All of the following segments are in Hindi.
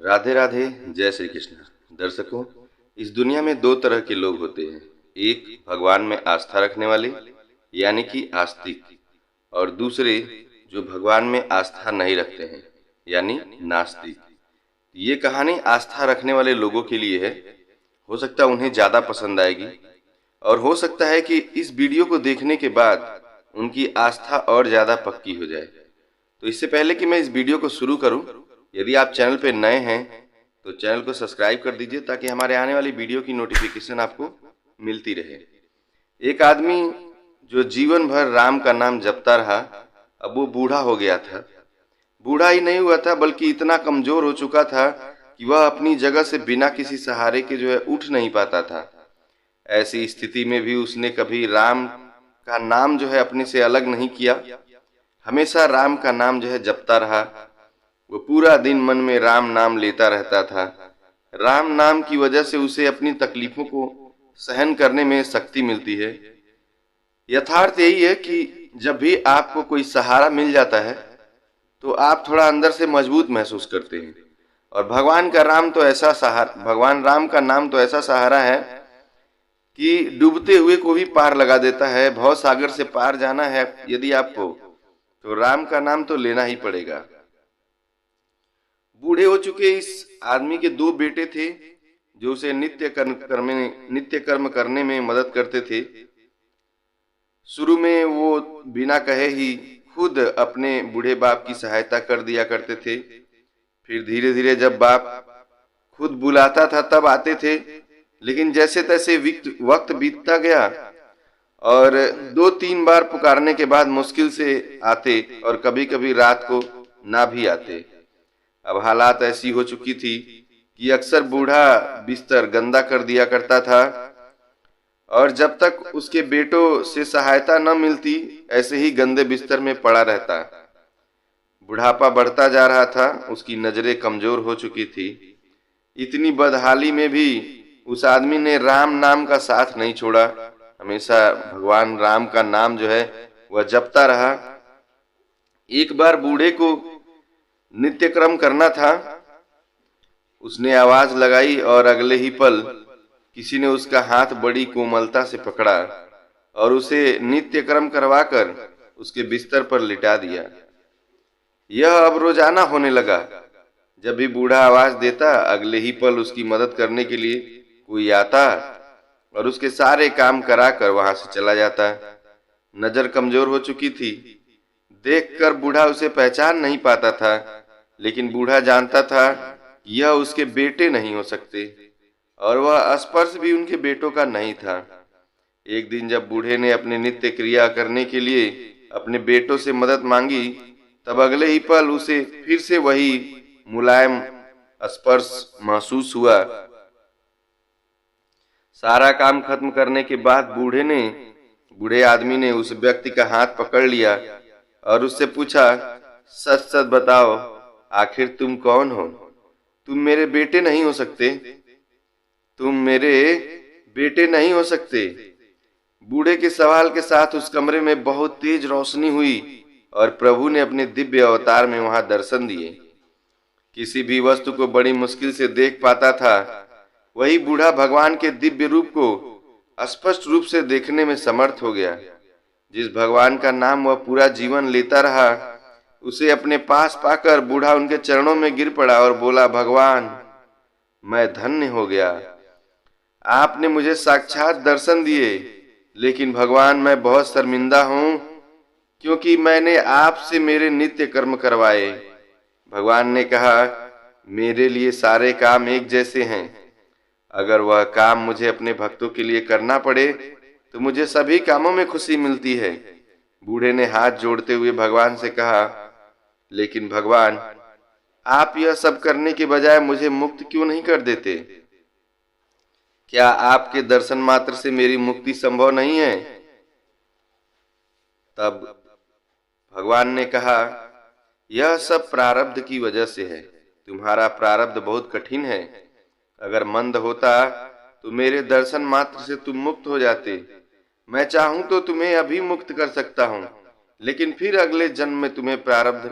राधे राधे। जय श्री कृष्ण। दर्शकों, इस दुनिया में दो तरह के लोग होते हैं। एक भगवान में आस्था रखने वाले यानी कि आस्तिक, और दूसरे जो भगवान में आस्था नहीं रखते हैं यानी नास्तिक। ये कहानी आस्था रखने वाले लोगों के लिए है। हो सकता है उन्हें ज़्यादा पसंद आएगी, और हो सकता है कि इस वीडियो को देखने के बाद उनकी आस्था और ज़्यादा पक्की हो जाए। तो इससे पहले कि मैं इस वीडियो को शुरू करूं, यदि आप चैनल पर नए हैं तो चैनल को सब्सक्राइब कर दीजिए ताकि हमारे आने वाली वीडियो की नोटिफिकेशन आपको मिलती रहे। एक आदमी जो जीवन भर राम का नाम जपता रहा, अब वो बूढ़ा हो गया था। बूढ़ा ही नहीं हुआ था बल्कि इतना कमजोर हो चुका था कि वह अपनी जगह से बिना किसी सहारे के जो है उठ नहीं पाता था। ऐसी स्थिति में भी उसने कभी राम का नाम जो है अपने से अलग नहीं किया। हमेशा राम का नाम जो है जपता रहा। वो पूरा दिन मन में राम नाम लेता रहता था। राम नाम की वजह से उसे अपनी तकलीफों को सहन करने में शक्ति मिलती है। यथार्थ यही है कि जब भी आपको कोई सहारा मिल जाता है तो आप थोड़ा अंदर से मजबूत महसूस करते हैं। और भगवान राम का नाम तो ऐसा सहारा है कि डूबते हुए को भी पार लगा देता है। भव सागर से पार जाना है यदि आपको, तो राम का नाम तो लेना ही पड़ेगा। बूढ़े हो चुके इस आदमी के दो बेटे थे जो उसे नित्य कर्म करने में मदद करते थे। शुरू में वो बिना कहे ही खुद अपने बूढ़े बाप की सहायता कर दिया करते थे। फिर धीरे धीरे जब बाप खुद बुलाता था तब आते थे, लेकिन जैसे तैसे वक्त बीतता गया और 2-3 बार पुकारने के बाद मुश्किल से आते, और कभी कभी रात को ना भी आते। अब हालात ऐसी हो चुकी थी कि अक्सर बूढ़ा बिस्तर गंदा कर दिया करता था, और जब तक उसके बेटों से सहायता न मिलती ऐसे ही गंदे बिस्तर में पड़ा रहता। बुढ़ापा बढ़ता जा रहा था, उसकी नजरें कमजोर हो चुकी थी। इतनी बदहाली में भी उस आदमी ने राम नाम का साथ नहीं छोड़ा। हमेशा भगवान राम का नाम जो है वह जपता रहा। एक बार बूढ़े को नित्य क्रम करना था। उसने आवाज लगाई और अगले ही पल किसी ने उसका हाथ बड़ी कोमलता से पकड़ा और उसे नित्य कर्म करवाकर उसके बिस्तर पर लिटा दिया। यह अब रोजाना होने लगा। जब भी बूढ़ा आवाज देता, अगले ही पल उसकी मदद करने के लिए कोई आता और उसके सारे काम कराकर वहां से चला जाता। नजर कमजोर हो चुकी थी, देखकर बूढ़ा उसे पहचान नहीं पाता था, लेकिन बूढ़ा जानता था यह उसके बेटे नहीं हो सकते, और वह स्पर्श भी उनके बेटों का नहीं था। एक दिन जब बूढ़े ने अपने नित्य क्रिया करने के लिए अपने बेटों से मदद मांगी, तब अगले ही पल उसे फिर से वही मुलायम स्पर्श महसूस हुआ। सारा काम खत्म करने के बाद बूढ़े आदमी ने उस व्यक्ति का हाथ पकड़ लिया और उससे पूछा, सच सच बताओ, आखिर तुम कौन हो? तुम मेरे बेटे नहीं हो सकते। तुम मेरे बेटे नहीं हो सकते। बूढ़े के सवाल के साथ उस कमरे में बहुत तेज रोशनी हुई और प्रभु ने अपने दिव्य अवतार में वहां दर्शन दिए। किसी भी वस्तु को बड़ी मुश्किल से देख पाता था, वही बूढ़ा भगवान के दिव्य रूप को स्पष्ट रूप से देखने में समर्थ हो गया। जिस भगवान का नाम वह पूरा जीवन लेता रहा, उसे अपने पास पाकर बूढ़ा उनके चरणों में गिर पड़ा और बोला, भगवान, मैं धन्य हो गया। आपने मुझे साक्षात दर्शन दिए, लेकिन भगवान मैं बहुत शर्मिंदा हूं क्योंकि मैंने आपसे मेरे नित्य कर्म करवाए। भगवान ने कहा, मेरे लिए सारे काम एक जैसे हैं। अगर वह काम मुझे अपने भक्तों के लिए करना पड़े तो मुझे सभी कामों में खुशी मिलती है। बूढ़े ने हाथ जोड़ते हुए भगवान से कहा, लेकिन भगवान, आप यह सब करने के बजाय मुझे मुक्त क्यों नहीं कर देते? क्या आपके दर्शन मात्र से मेरी मुक्ति संभव नहीं है? तब भगवान ने कहा, यह सब प्रारब्ध की वजह से है। तुम्हारा प्रारब्ध बहुत कठिन है। अगर मंद होता तो मेरे दर्शन मात्र से तुम मुक्त हो जाते। मैं चाहूं तो तुम्हें अभी मुक्त कर सकता हूं, लेकिन फिर अगले जन्म में तुम्हें प्रारब्ध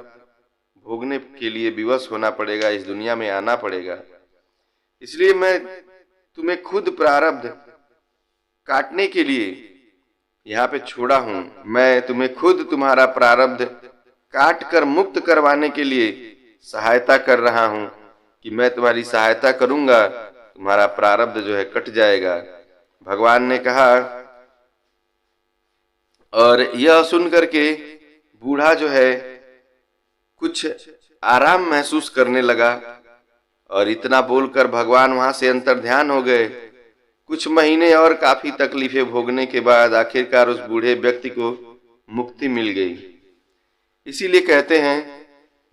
भोगने के लिए विवश होना पड़ेगा, इस दुनिया में आना पड़ेगा। इसलिए मैं तुम्हें खुद प्रारब्ध काटने के लिए यहाँ पे छोड़ा हूँ। मैं तुम्हें खुद तुम्हारा प्रारब्ध काट कर मुक्त करवाने के लिए सहायता कर रहा हूँ कि मैं तुम्हारी सहायता करूँगा, तुम्हारा प्रारब्ध जो है कट जाएगा। भगवान ने कहा, और यह सुन करके बूढ़ा जो है कुछ आराम महसूस करने लगा। और इतना बोलकर भगवान वहां से अंतर्ध्यान हो गए। कुछ महीने और काफी तकलीफें भोगने के बाद आखिरकार उस बूढ़े व्यक्ति को मुक्ति मिल गई। इसीलिए कहते हैं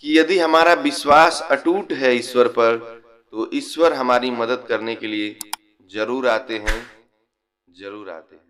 कि यदि हमारा विश्वास अटूट है ईश्वर पर, तो ईश्वर हमारी मदद करने के लिए जरूर आते हैं, जरूर आते हैं।